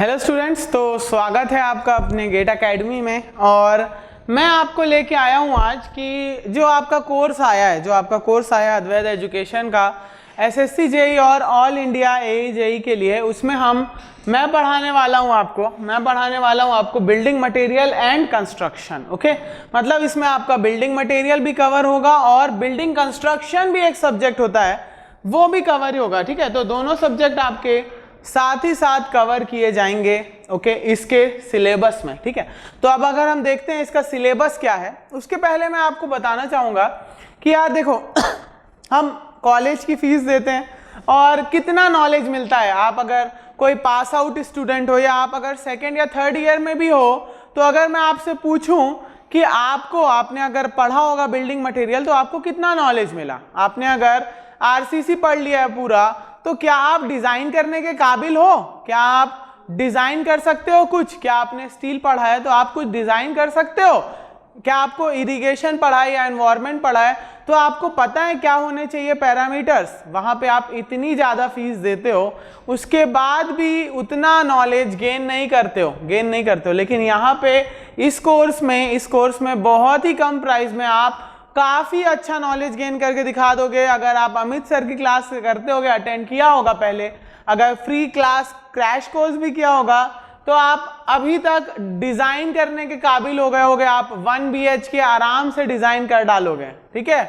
Hello students, तो स्वागत है आपका अपने गेट एकेडमी में। और मैं आपको लेके आया हूँ आज कि जो आपका कोर्स आया है अद्वैत एजुकेशन का एसएससी जेई और ऑल इंडिया एई जेई के लिए, उसमें मैं पढ़ाने वाला हूँ आपको building material and construction. Okay, मतलब इसमें आपका बिल्डिंग मटेरियल भी कवर होगा और बिल्डिंग कंस्ट्रक्शन भी एक सब्जेक्ट होता है, वो भी कवर ही होगा। ठीक है, तो दोनों सब्जेक्ट आपके साथ ही साथ कवर किए जाएंगे ओके इसके सिलेबस में। ठीक है, तो अब अगर हम देखते हैं इसका सिलेबस क्या है, उसके पहले मैं आपको बताना चाहूँगा कि यार देखो हम कॉलेज की फीस देते हैं और कितना नॉलेज मिलता है। आप अगर कोई पास आउट स्टूडेंट हो या आप अगर सेकेंड या थर्ड ईयर में भी हो, तो अगर मैं आपसे पूछूं कि आपने अगर पढ़ा होगा बिल्डिंग मटेरियल तो आपको कितना नॉलेज मिला। आपने अगर आरसीसी पढ़ लिया है पूरा, तो क्या आप डिजाइन करने के काबिल हो? क्या आप डिजाइन कर सकते हो कुछ? क्या आपने स्टील पढ़ा है तो आप कुछ डिजाइन कर सकते हो? क्या आपको इरिगेशन पढ़ा है या एनवायरनमेंट पढ़ा है तो आपको पता है क्या होने चाहिए पैरामीटर्स? वहां पे आप इतनी ज्यादा फीस देते हो, उसके बाद भी उतना नॉलेज गेन नहीं करते हो। लेकिन यहाँ पे इस कोर्स में बहुत ही कम प्राइस में आप काफी अच्छा नॉलेज गेन करके दिखा दोगे। अगर आप अमित सर की क्लास करते होगे, अटेंड किया होगा पहले, अगर फ्री क्लास क्रैश कोर्स भी किया होगा, तो आप अभी तक डिजाइन करने के काबिल हो गए होगे। आप 1 BHK आराम से डिजाइन कर डालोगे। ठीक है,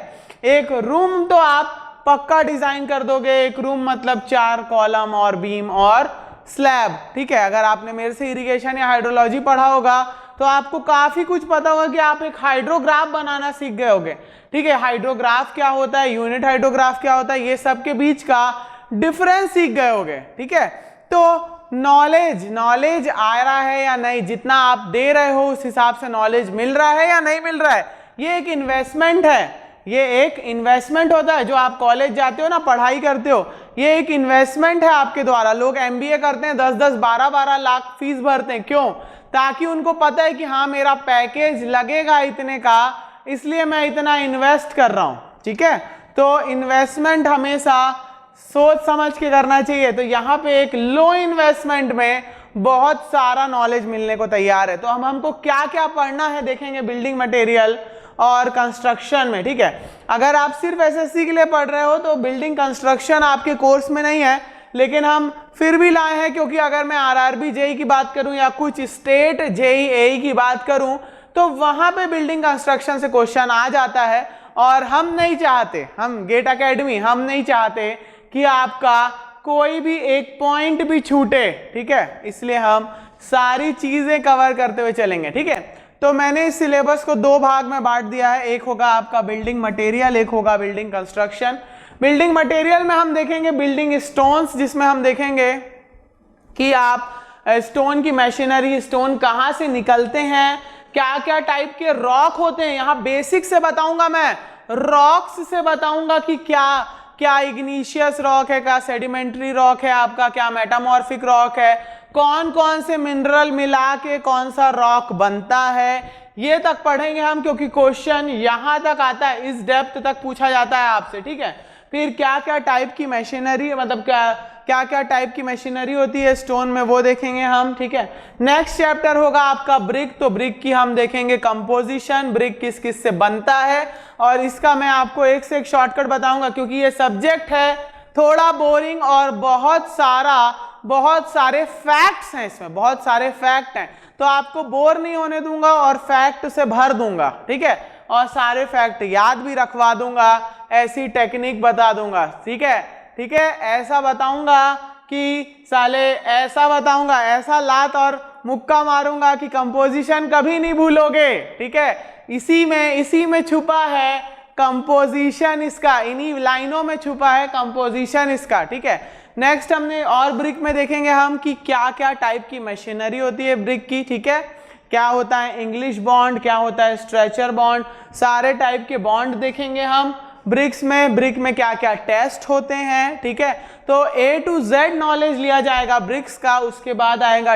एक रूम तो आप पक्का डिजाइन कर दोगे। एक रूम मतलब 4 कॉलम और बीम और स्लैब। ठीक है, अगर आपने मेरे से इरिगेशन या हाइड्रोलॉजी पढ़ा होगा तो आपको काफी कुछ पता होगा कि आप एक हाइड्रोग्राफ बनाना सीख गए होगे। ठीक है, हाइड्रोग्राफ क्या होता है, यूनिट हाइड्रोग्राफ क्या होता है, ये सब के बीच का डिफरेंस सीख गए होगे। ठीक है, तो नॉलेज आ रहा है या नहीं, जितना आप दे रहे हो उस हिसाब से नॉलेज मिल रहा है या नहीं मिल रहा है, ये एक इन्वेस्टमेंट है। ये एक इन्वेस्टमेंट होता है। जो आप कॉलेज जाते हो ना, पढ़ाई करते हो, ये एक इन्वेस्टमेंट है आपके द्वारा। लोग MBA करते हैं, 10-10, 12-12 लाख फीस भरते हैं। क्यों? ताकि उनको पता है कि हाँ मेरा पैकेज लगेगा इतने का, इसलिए मैं इतना इन्वेस्ट कर रहा हूं। ठीक है, तो इन्वेस्टमेंट हमेशा सोच समझ के करना चाहिए। तो यहाँ पे एक लो इन्वेस्टमेंट में बहुत सारा नॉलेज मिलने को तैयार है। तो हमको क्या क्या पढ़ना है देखेंगे बिल्डिंग मटेरियल और कंस्ट्रक्शन में। ठीक है, अगर आप सिर्फ SSC के लिए पढ़ रहे हो तो बिल्डिंग कंस्ट्रक्शन आपके कोर्स में नहीं है, लेकिन हम फिर भी लाए हैं क्योंकि अगर मैं RRB जेई की बात करूं या कुछ स्टेट जेई एई की बात करूं तो वहां पे बिल्डिंग कंस्ट्रक्शन से क्वेश्चन आ जाता है। और हम गेट एकेडमी नहीं चाहते कि आपका कोई भी एक पॉइंट भी छूटे। ठीक है, इसलिए हम सारी चीजें कवर करते हुए चलेंगे। ठीक है, तो मैंने इस सिलेबस को 2 भाग में बांट दिया है। एक होगा आपका बिल्डिंग मटेरियल, एक होगा बिल्डिंग कंस्ट्रक्शन। बिल्डिंग मटेरियल में हम देखेंगे बिल्डिंग स्टोन्स, जिसमें हम देखेंगे कि आप स्टोन की मशीनरी, स्टोन कहाँ से निकलते हैं, क्या क्या टाइप के रॉक होते हैं। यहाँ बेसिक से बताऊंगा, मैं रॉक्स से बताऊंगा कि क्या इग्नीशियस रॉक है, क्या सेडिमेंट्री रॉक है आपका, क्या मेटामॉर्फिक रॉक है, कौन कौन से मिनरल मिला के कौन सा रॉक बनता है, ये तक पढ़ेंगे हम, क्योंकि क्वेश्चन यहां तक आता है, इस डेप्थ तक पूछा जाता है आपसे। ठीक है, फिर क्या क्या टाइप की मशीनरी, मतलब क्या क्या टाइप की मशीनरी होती है स्टोन में, वो देखेंगे हम। ठीक है, नेक्स्ट चैप्टर होगा आपका ब्रिक। तो ब्रिक की हम देखेंगे कंपोजिशन, ब्रिक किस किस से बनता है, और इसका मैं आपको एक से एक शॉर्टकट बताऊंगा क्योंकि ये सब्जेक्ट है थोड़ा बोरिंग और बहुत सारे फैक्ट्स हैं इसमें, बहुत सारे फैक्ट हैं। तो आपको बोर नहीं होने दूंगा और फैक्ट से भर दूंगा। ठीक है, और सारे फैक्ट याद भी रखवा दूंगा, ऐसी टेक्निक बता दूंगा। ठीक है, ऐसा बताऊंगा कि ऐसा लात और मुक्का मारूंगा कि कंपोजिशन कभी नहीं भूलोगे। ठीक है, इसी में छुपा है कंपोजिशन इसका, इन्हीं लाइनों में छुपा है कंपोजिशन इसका। ठीक है, नेक्स्ट हमने और ब्रिक में देखेंगे हम कि क्या क्या टाइप की मशीनरी होती है ब्रिक की। ठीक है, क्या होता है इंग्लिश बॉन्ड, क्या होता है स्ट्रेचर बॉन्ड, सारे टाइप के बॉन्ड देखेंगे हम ब्रिक में क्या क्या टेस्ट होते हैं। ठीक है, तो A to Z नॉलेज लिया जाएगा ब्रिक्स का। उसके बाद आएगा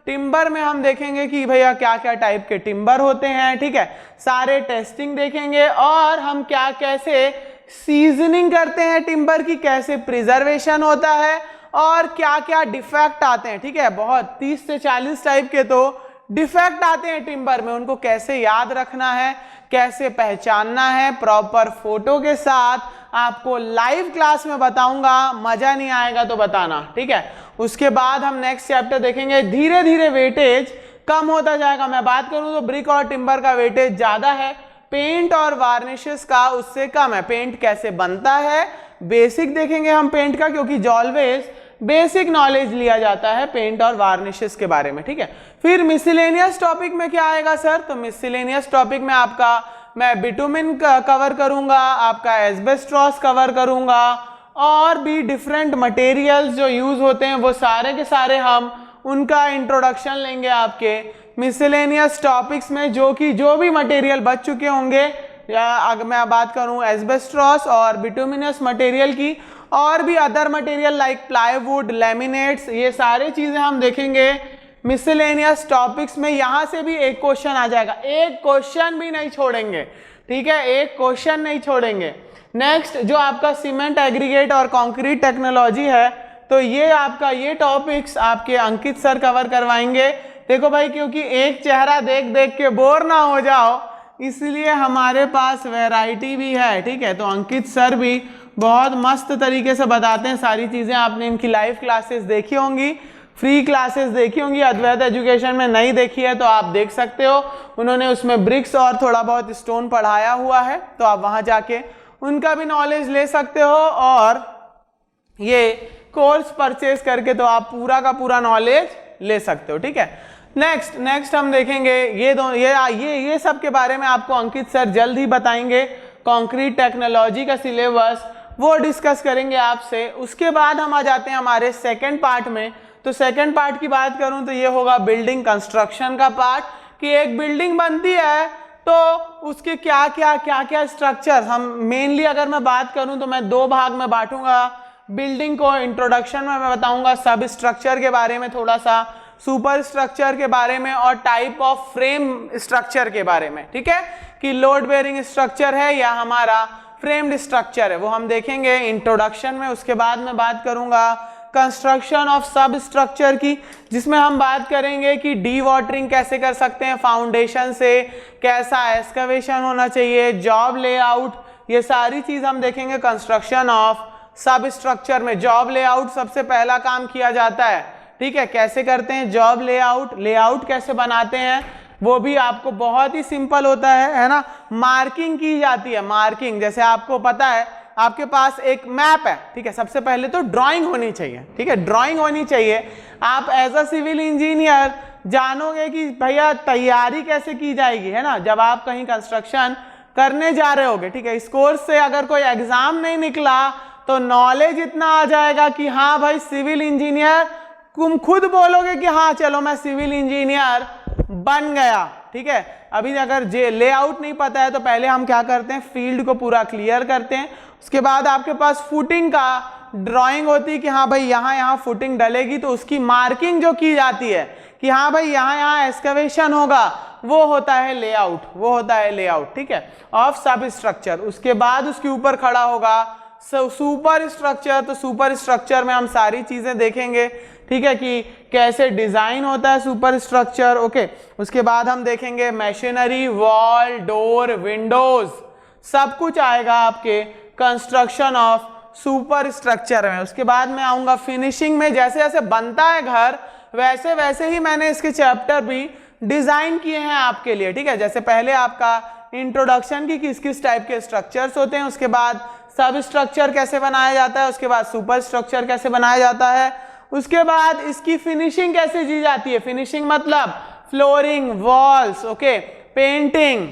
टिम्बर में हम देखेंगे कि भैया क्या क्या टाइप के टिम्बर होते हैं। ठीक है, सारे टेस्टिंग देखेंगे और हम कैसे सीजनिंग करते हैं टिम्बर की, कैसे प्रिजर्वेशन होता है और क्या क्या डिफेक्ट आते हैं, ठीक है, बहुत 30 से 40 टाइप के तो डिफेक्ट आते हैं टिम्बर में, उनको कैसे याद रखना है, कैसे पहचानना है, प्रॉपर फोटो के साथ आपको लाइव क्लास में बताऊंगा, मजा नहीं आएगा तो बताना, ठीक है। उसके बाद हम नेक्स्ट चैप्टर देखेंगे, धीरे धीरे वेटेज कम होता जाएगा। मैं बात करूं तो ब्रिक और टिम्बर का वेटेज ज्यादा है, पेंट और वार्निशेस का उससे कम है। पेंट कैसे बनता है, बेसिक देखेंगे हम पेंट का, क्योंकि ऑलवेज बेसिक नॉलेज लिया जाता है पेंट और वार्निशेस के बारे में, ठीक है। फिर मिसलेनियस टॉपिक में क्या आएगा सर, तो मिसलेनियस टॉपिक में आपका मैं बिटुमिन कवर करूंगा, आपका एस्बेस्टॉस कवर करूंगा, और भी डिफरेंट मटेरियल्स जो यूज होते हैं वो सारे के सारे हम उनका इंट्रोडक्शन लेंगे आपके मिसलेनियस टॉपिक्स में, जो भी मटेरियल बच चुके होंगे, या अगर मैं बात करूं एस्बेस्टॉस और बिटुमिनस मटेरियल की, और भी other material like plywood, laminates, ये सारी चीजें हम देखेंगे मिसलेनियस टॉपिक्स में। यहां से भी एक क्वेश्चन आ जाएगा, एक क्वेश्चन भी नहीं छोड़ेंगे, ठीक है, एक क्वेश्चन नहीं छोड़ेंगे। नेक्स्ट जो आपका सीमेंट एग्रीगेट और कंक्रीट टेक्नोलॉजी है, तो ये आपका ये टॉपिक्स आपके अंकित सर कवर करवाएंगे। देखो भाई, क्योंकि एक चेहरा देख देख के बोर ना हो जाओ, इसलिए हमारे पास वैरायटी भी है, ठीक है। तो अंकित सर भी बहुत मस्त तरीके से बताते हैं सारी चीजें, आपने इनकी लाइव क्लासेस देखी होंगी, फ्री क्लासेस देखी होंगी, अद्वैत एजुकेशन में नहीं देखी है तो आप देख सकते हो, उन्होंने उसमें ब्रिक्स और थोड़ा बहुत स्टोन पढ़ाया हुआ है, तो आप वहां जाके उनका भी नॉलेज ले सकते हो, और ये कोर्स परचेज करके तो आप पूरा का पूरा नॉलेज ले सकते हो, ठीक है। नेक्स्ट हम देखेंगे ये सब के बारे में आपको अंकित सर जल्द ही बताएंगे। कंक्रीट टेक्नोलॉजी का सिलेबस वो डिस्कस करेंगे आपसे। उसके बाद हम आ जाते हैं हमारे सेकंड पार्ट में। तो सेकंड पार्ट की बात करूं तो ये होगा बिल्डिंग कंस्ट्रक्शन का पार्ट, कि एक बिल्डिंग बनती है तो उसके क्या क्या स्ट्रक्चर, हम मेनली अगर मैं बात करूं तो मैं दो भाग में बांटूंगा बिल्डिंग को। इंट्रोडक्शन में मैं बताऊंगा सब स्ट्रक्चर के बारे में, थोड़ा सा सुपर स्ट्रक्चर के बारे में, और टाइप ऑफ फ्रेम स्ट्रक्चर के बारे में, ठीक है, कि लोड बेयरिंग स्ट्रक्चर है या हमारा फ्रेम्ड स्ट्रक्चर है, वो हम देखेंगे इंट्रोडक्शन में। उसके बाद मैं बात करूंगा कंस्ट्रक्शन ऑफ सब स्ट्रक्चर की, जिसमें हम बात करेंगे कि डी वाटरिंग कैसे कर सकते हैं फाउंडेशन से, कैसा एक्सकवेशन होना चाहिए, जॉब लेआउट, ये सारी चीज हम देखेंगे कंस्ट्रक्शन ऑफ सब स्ट्रक्चर में। जॉब लेआउट सबसे पहला काम किया जाता है, ठीक है, कैसे करते हैं जॉब लेआउट कैसे बनाते हैं, वो भी आपको बहुत ही सिंपल होता है ना। मार्किंग की जाती है, मार्किंग जैसे आपको पता है आपके पास एक मैप है, ठीक है, सबसे पहले तो ड्राइंग होनी चाहिए, ठीक है, ड्राइंग होनी चाहिए। आप एज अ सिविल इंजीनियर जानोगे कि भैया तैयारी कैसे की जाएगी, है ना, जब आप कहीं कंस्ट्रक्शन करने जा रहे होगे, ठीक है। इस कोर्स से अगर कोई एग्जाम नहीं निकला तो नॉलेज इतना आ जाएगा कि हाँ भाई सिविल इंजीनियर, तुम खुद बोलोगे कि हाँ चलो मैं सिविल इंजीनियर बन गया, ठीक है। अभी अगर लेआउट नहीं पता है तो पहले हम क्या करते हैं, फील्ड को पूरा क्लियर करते हैं। उसके बाद आपके पास फुटिंग का ड्राइंग होती है कि हाँ भाई यहाँ फुटिंग डलेगी, तो उसकी मार्किंग जो की जाती है कि हाँ भाई यहाँ एक्सकवेशन होगा, वो होता है लेआउट, ठीक है, ऑफ सब स्ट्रक्चर। उसके बाद उसके ऊपर खड़ा होगा सुपर स्ट्रक्चर। तो सुपर स्ट्रक्चर में हम सारी चीजें देखेंगे, ठीक है, कि कैसे डिजाइन होता है सुपर स्ट्रक्चर, ओके। उसके बाद हम देखेंगे मशीनरी, वॉल, डोर, विंडोज, सब कुछ आएगा आपके कंस्ट्रक्शन ऑफ सुपर स्ट्रक्चर में। उसके बाद मैं आऊंगा फिनिशिंग में, जैसे जैसे बनता है घर वैसे वैसे ही मैंने इसके चैप्टर भी डिजाइन किए हैं आपके लिए, ठीक है। जैसे पहले आपका इंट्रोडक्शन की किस किस टाइप के स्ट्रक्चर्स होते हैं, उसके बाद सब स्ट्रक्चर कैसे बनाया जाता है, उसके बाद सुपर स्ट्रक्चर कैसे बनाया जाता है, उसके बाद इसकी फिनिशिंग कैसे की जाती है। फिनिशिंग मतलब flooring, walls, okay, painting,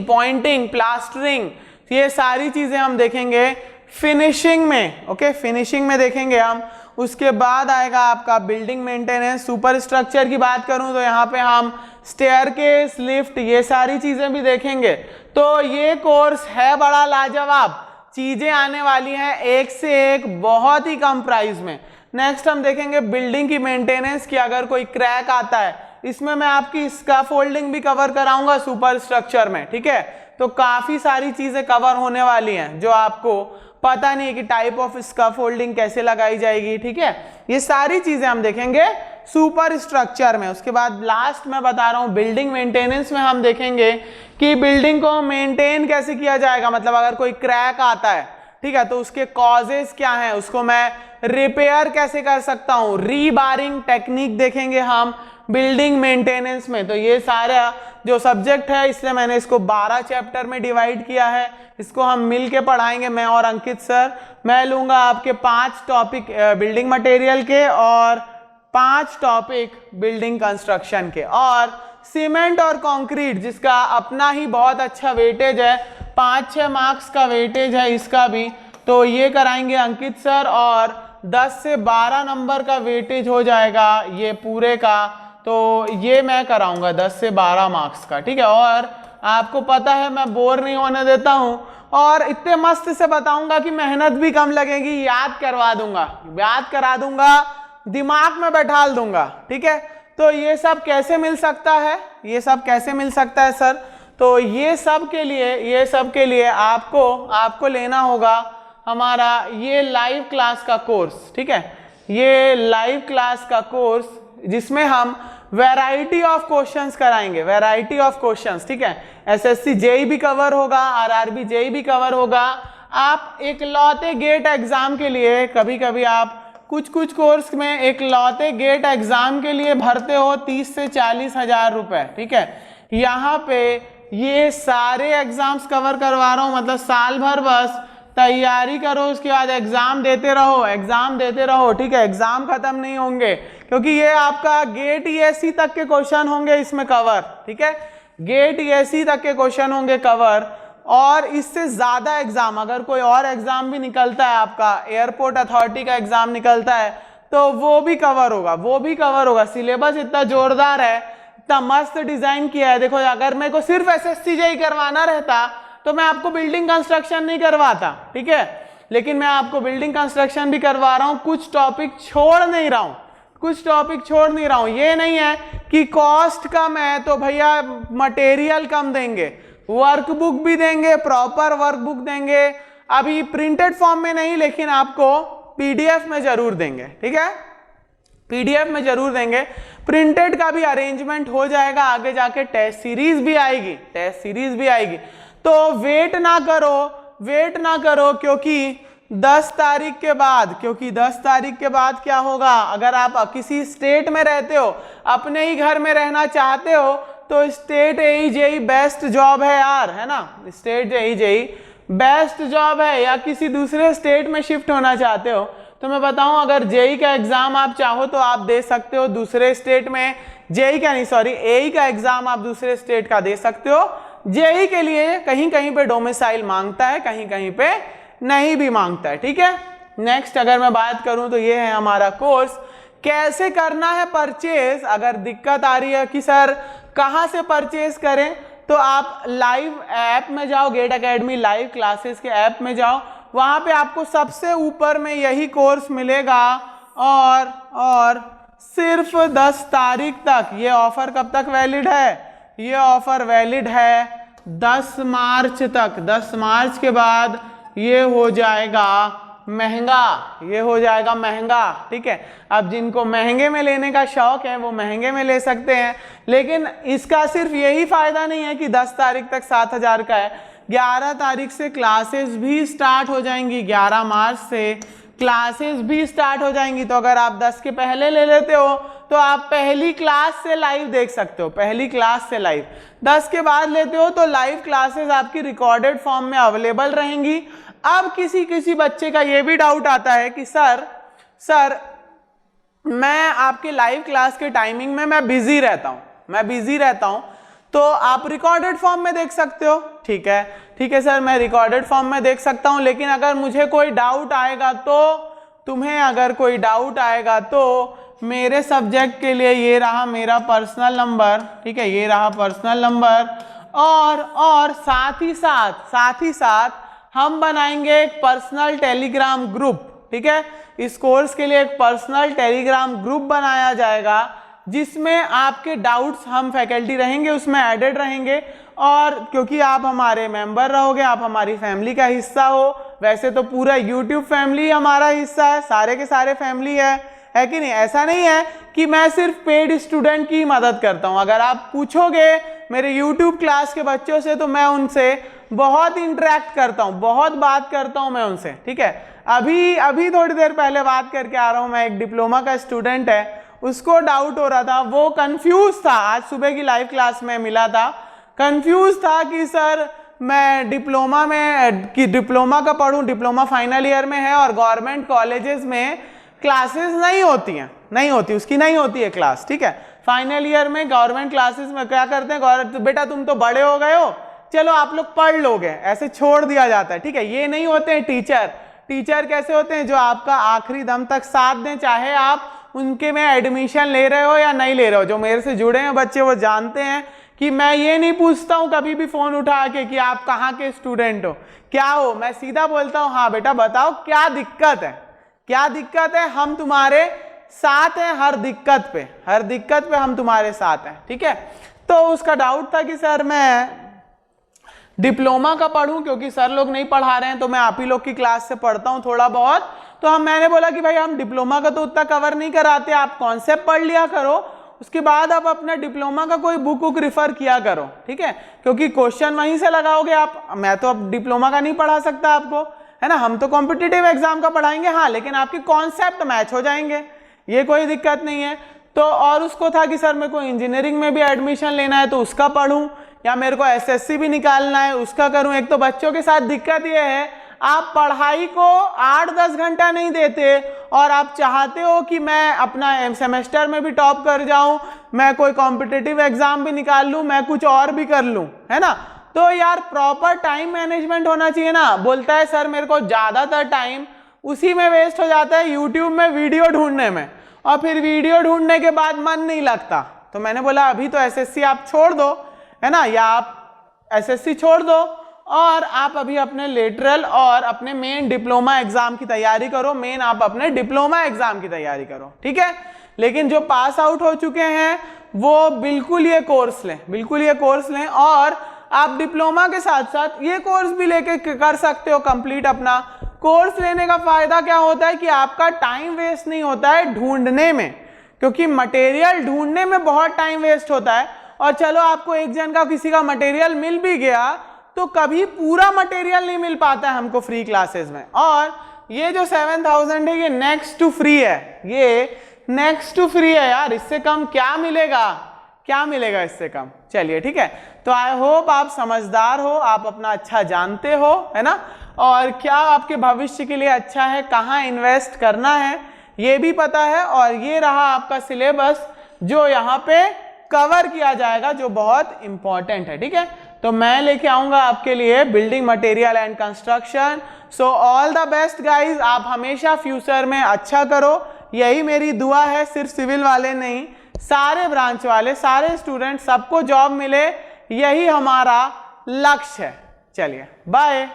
pointing, plastering, ये सारी चीजें हम देखेंगे फिनिशिंग में, ओके, फिनिशिंग में देखेंगे हम। उसके बाद आएगा आपका बिल्डिंग मेंटेनेंस। सुपर स्ट्रक्चर की बात करूं तो यहाँ पे हम स्टेयरकेस, लिफ्ट, ये सारी चीजें भी देखेंगे। तो ये कोर्स है बड़ा लाजवाब, चीजें आने वाली हैं एक से एक बहुत ही कम प्राइस में। नेक्स्ट हम देखेंगे बिल्डिंग की मेंटेनेंस की, अगर कोई क्रैक आता है, इसमें मैं आपकी स्कैफोल्डिंग भी कवर कराऊंगा सुपर स्ट्रक्चर में, ठीक है। तो काफी सारी चीजें कवर होने वाली हैं जो आपको पता नहीं है कि टाइप ऑफ स्कैफोल्डिंग कैसे लगाई जाएगी, ठीक है। ये सारी चीजें हम देखेंगे सुपर स्ट्रक्चर में। उसके बाद लास्ट में बता रहा हूँ बिल्डिंग मेंटेनेंस में हम देखेंगे कि बिल्डिंग को मेंटेन कैसे किया जाएगा, मतलब अगर कोई क्रैक आता है, ठीक है, तो उसके कॉजेस क्या हैं, उसको मैं रिपेयर कैसे कर सकता हूँ, रीबारिंग टेक्निक देखेंगे हम बिल्डिंग मेंटेनेंस में। तो ये सारा जो सब्जेक्ट है, इसलिए मैंने इसको 12 चैप्टर में डिवाइड किया है। इसको हम मिल के पढ़ाएंगे, मैं और अंकित सर। मैं लूंगा आपके 5 टॉपिक बिल्डिंग मटेरियल के और 5 टॉपिक बिल्डिंग कंस्ट्रक्शन के, और सीमेंट और कंक्रीट जिसका अपना ही बहुत अच्छा वेटेज है, 5-6 मार्क्स का वेटेज है इसका भी, तो ये कराएंगे अंकित सर, और 10 से 12 नंबर का वेटेज हो जाएगा ये पूरे का, तो ये मैं कराऊंगा 10 से 12 मार्क्स का, ठीक है। और आपको पता है मैं बोर नहीं होने देता हूं, और इतने मस्त से बताऊंगा कि मेहनत भी कम लगेगी, याद करवा दूंगा, याद करा दूंगा, दिमाग में बैठा दूंगा, ठीक है। तो ये सब कैसे मिल सकता है, ये सब कैसे मिल सकता है सर, तो ये सब के लिए आपको लेना होगा हमारा ये लाइव क्लास का कोर्स, ठीक है। ये लाइव क्लास का कोर्स जिसमें हम वैरायटी ऑफ क्वेश्चंस कराएंगे, वैरायटी ऑफ क्वेश्चंस, ठीक है। एसएससी जेई भी कवर होगा, आरआरबी जेई भी कवर होगा। आप एक लौते गेट एग्जाम के लिए कभी कभी आप कुछ कोर्स में एक लौते गेट एग्जाम के लिए भरते हो 30 से 40 हजार रुपए, ठीक है। यहाँ पे ये सारे एग्जाम्स कवर करवा रहा हूँ, मतलब साल भर बस तैयारी करो, उसके बाद एग्जाम देते रहो, ठीक है। एग्जाम खत्म नहीं होंगे, क्योंकि ये आपका गेट ईएससी तक के क्वेश्चन होंगे इसमें कवर, ठीक है। गेट ईएससी तक के क्वेश्चन होंगे कवर, और इससे ज्यादा एग्जाम, अगर कोई और एग्जाम भी निकलता है, आपका एयरपोर्ट अथॉरिटी का एग्जाम निकलता है, तो वो भी कवर होगा। सिलेबस इतना जोरदार है, इतना मस्त डिजाइन किया है। देखो, अगर मेरे को सिर्फ एसएससी जेईई करवाना रहता तो मैं आपको बिल्डिंग कंस्ट्रक्शन नहीं करवाता, ठीक है, लेकिन मैं आपको बिल्डिंग कंस्ट्रक्शन भी करवा रहा हूं, कुछ टॉपिक छोड़ नहीं रहा हूं। ये नहीं है कि कॉस्ट कम है तो भैया मटेरियल कम देंगे, वर्कबुक भी देंगे, प्रॉपर वर्कबुक देंगे, अभी प्रिंटेड फॉर्म में नहीं, लेकिन आपको पीडीएफ में जरूर देंगे, ठीक है, पीडीएफ में जरूर देंगे। प्रिंटेड का भी अरेंजमेंट हो जाएगा, आगे जाके टेस्ट सीरीज भी आएगी। तो वेट ना करो, क्योंकि 10 तारीख के बाद क्या होगा, अगर आप किसी स्टेट में रहते हो, अपने ही घर में रहना चाहते हो, तो स्टेट एई जेई बेस्ट जॉब है यार, है ना। स्टेट एई जेई बेस्ट जॉब है, या किसी दूसरे स्टेट में शिफ्ट होना चाहते हो तो मैं बताऊं, अगर जेई का एग्जाम आप चाहो तो आप दे सकते हो दूसरे स्टेट में, एई का एग्जाम आप दूसरे स्टेट का दे सकते हो। जेई के लिए कहीं कहीं पे डोमिसाइल मांगता है, कहीं कहीं पे नहीं भी मांगता है, ठीक है। नेक्स्ट अगर मैं बात करूं तो ये है हमारा कोर्स, कैसे करना है परचेज। अगर दिक्कत आ रही है कि सर कहां से परचेज करें, तो आप लाइव ऐप में जाओ, गेट एकेडमी लाइव क्लासेस के ऐप में जाओ, वहां पे आपको सबसे ऊपर में यही कोर्स मिलेगा, और सिर्फ 10 तारीख तक। ये ऑफर कब तक वैलिड है, ये ऑफर वैलिड है 10 मार्च तक। 10 मार्च के बाद ये हो जाएगा महंगा, ठीक है। अब जिनको महंगे में लेने का शौक है वो महंगे में ले सकते हैं, लेकिन इसका सिर्फ यही फायदा नहीं है कि 10 तारीख तक 7000 का है। 11 तारीख से क्लासेस भी स्टार्ट हो जाएंगी, 11 मार्च से क्लासेस भी स्टार्ट हो जाएंगी। तो अगर आप 10 के पहले ले लेते हो तो आप पहली क्लास से लाइव देख सकते हो, 10 के बाद लेते हो तो लाइव क्लासेस आपकी रिकॉर्डेड फॉर्म में अवेलेबल रहेंगी। अब किसी बच्चे का ये भी डाउट आता है कि सर मैं आपके लाइव क्लास के टाइमिंग में मैं बिजी रहता हूं, तो आप रिकॉर्डेड फॉर्म में देख सकते हो। ठीक है सर, मैं रिकॉर्डेड फॉर्म में देख सकता हूं, लेकिन अगर मुझे कोई डाउट आएगा तो मेरे सब्जेक्ट के लिए ये रहा मेरा पर्सनल नंबर, ठीक है, ये रहा पर्सनल नंबर। और साथ ही साथ हम बनाएंगे एक पर्सनल टेलीग्राम ग्रुप, ठीक है। इस कोर्स के लिए एक पर्सनल टेलीग्राम ग्रुप बनाया जाएगा, जिसमें आपके डाउट्स, हम फैकल्टी रहेंगे उसमें एडेड रहेंगे, और क्योंकि आप हमारे मेंबर रहोगे, आप हमारी फैमिली का हिस्सा हो, वैसे तो पूरा YouTube फैमिली हमारा हिस्सा है, सारे के सारे फैमिली है कि नहीं। ऐसा नहीं है कि मैं सिर्फ पेड स्टूडेंट की मदद करता हूं। अगर आप पूछोगे मेरे YouTube क्लास के बच्चों से तो मैं उनसे बहुत इंटरेक्ट करता हूं, बहुत बात करता हूं मैं उनसे, ठीक है। अभी थोड़ी देर पहले बात करके आ रहा हूं, मैं एक डिप्लोमा का स्टूडेंट है, उसको डाउट हो रहा था, वो कंफ्यूज था, आज सुबह की लाइव क्लास में मिला था, कंफ्यूज था कि सर मैं डिप्लोमा का पढ़ूं, डिप्लोमा फाइनल ईयर में है और गवर्नमेंट कॉलेजेस में क्लासेस नहीं होती हैं, उसकी नहीं होती है क्लास, ठीक है। फाइनल ईयर में गवर्नमेंट क्लासेस में क्या करते हैं, बेटा तुम तो बड़े हो गए हो, चलो आप लोग पढ़ लोगे, ऐसे छोड़ दिया जाता है, ठीक है। ये नहीं होते हैं टीचर कैसे होते हैं, जो आपका आखिरी दम तक साथ दें, चाहे आप उनके में एडमिशन ले रहे हो या नहीं ले रहे हो। जो मेरे से जुड़े हैं बच्चे वो जानते हैं कि मैं ये नहीं पूछता हूँ कभी भी फोन उठा के कि आप कहाँ के स्टूडेंट हो, क्या हो, मैं सीधा बोलता हूँ हाँ बेटा बताओ क्या दिक्कत है, हम तुम्हारे साथ हैं, हर दिक्कत पे हम तुम्हारे साथ हैं, ठीक है। तो उसका डाउट था कि सर मैं डिप्लोमा का पढ़ूं, क्योंकि सर लोग नहीं पढ़ा रहे हैं तो मैं आप ही लोग की क्लास से पढ़ता हूं थोड़ा बहुत। तो मैंने बोला कि भाई हम डिप्लोमा का तो उतना कवर नहीं कराते, आप कॉन्सेप्ट पढ़ लिया करो, उसके बाद आप अपना डिप्लोमा का कोई बुक रिफर किया करो, ठीक है, क्योंकि क्वेश्चन वहीं से लगाओगे आप। मैं तो अब डिप्लोमा का नहीं पढ़ा सकता आपको, है ना, हम तो कॉम्पिटिटिव एग्जाम का पढ़ाएंगे, हाँ, लेकिन आपके कॉन्सेप्ट मैच हो जाएंगे, ये कोई दिक्कत नहीं है। तो और उसको था कि सर मेरे को इंजीनियरिंग में भी एडमिशन लेना है तो उसका पढ़ूं, या मेरे को एसएससी भी निकालना है उसका करूं। एक तो बच्चों के साथ दिक्कत ये है, आप पढ़ाई को 8-10 घंटा नहीं देते और आप चाहते हो कि मैं अपना सेमेस्टर में भी टॉप कर जाऊं, मैं कोई कॉम्पिटिटिव एग्जाम भी निकाल लूं, मैं कुछ और भी कर लूं, है ना। तो यार प्रॉपर टाइम मैनेजमेंट होना चाहिए ना। बोलता है सर मेरे को ज्यादातर टाइम उसी में वेस्ट हो जाता है, यूट्यूब में वीडियो ढूंढने में, और फिर वीडियो ढूंढने के बाद मन नहीं लगता। तो मैंने बोला अभी तो एसएससी आप छोड़ दो, है ना, या आप एसएससी छोड़ दो और आप अभी अपने लेटरल और अपने मेन डिप्लोमा एग्जाम की तैयारी करो, आप अपने डिप्लोमा एग्जाम की तैयारी करो, ठीक है। लेकिन जो पास आउट हो चुके हैं वो बिल्कुल ये कोर्स लें और आप डिप्लोमा के साथ साथ ये कोर्स भी लेके कर सकते हो कंप्लीट। अपना कोर्स लेने का फायदा क्या होता है कि आपका टाइम वेस्ट नहीं होता है ढूंढने में, क्योंकि मटेरियल ढूंढने में बहुत टाइम वेस्ट होता है। और चलो आपको एक जन का किसी का मटेरियल मिल भी गया तो कभी पूरा मटेरियल नहीं मिल पाता है हमको फ्री क्लासेस में। और ये जो 7000 है ये नेक्स्ट टू फ्री है, यार, इससे कम क्या मिलेगा इससे कम। चलिए ठीक है, तो आई होप आप समझदार हो, आप अपना अच्छा जानते हो, है ना, और क्या आपके भविष्य के लिए अच्छा है, कहाँ इन्वेस्ट करना है ये भी पता है। और ये रहा आपका सिलेबस जो यहाँ पे कवर किया जाएगा, जो बहुत इंपॉर्टेंट है, ठीक है। तो मैं लेके आऊंगा आपके लिए building material and construction. So all the best guys, आप हमेशा फ्यूचर में अच्छा करो, यही मेरी दुआ है। सिर्फ सिविल वाले नहीं, सारे ब्रांच वाले, सारे स्टूडेंट, सबको जॉब मिले, यही हमारा लक्ष्य है। चलिए बाय।